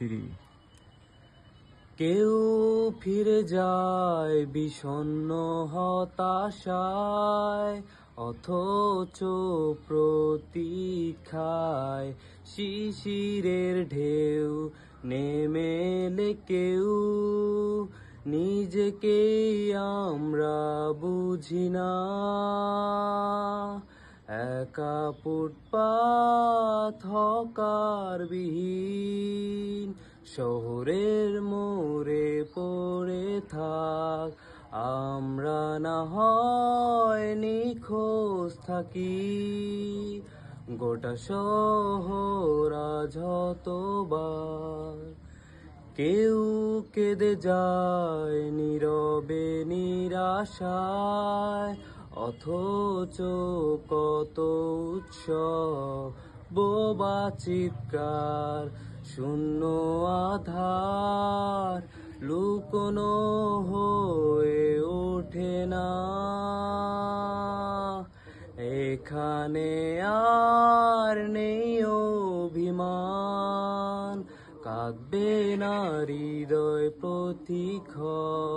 ফিরি। কেউ ফিরে যায় বিষণ্ণ হতাশায়, অথচ প্রতীক্ষায় শিশিরের ঢেউ নেমে এলে কেউ নিজেকেই আমরা বুঝি না। একা ফুটপাত হকার বিহীন শহরের মোড়ে পড়ে থাক, আমরা না হয় নিখোঁজ থাকি। গোটা শহর আজ হতবাক, কেউ কেঁদে যায় নীরবে নিরাশায়, অথচ কত উৎসব বোবা চিৎকার শূন্য আধার লুকোনো হয়ে ওঠে না। এখানে আর নেই অভিমান, কাঁদবে না হৃদয় প্রতিক্ষণ।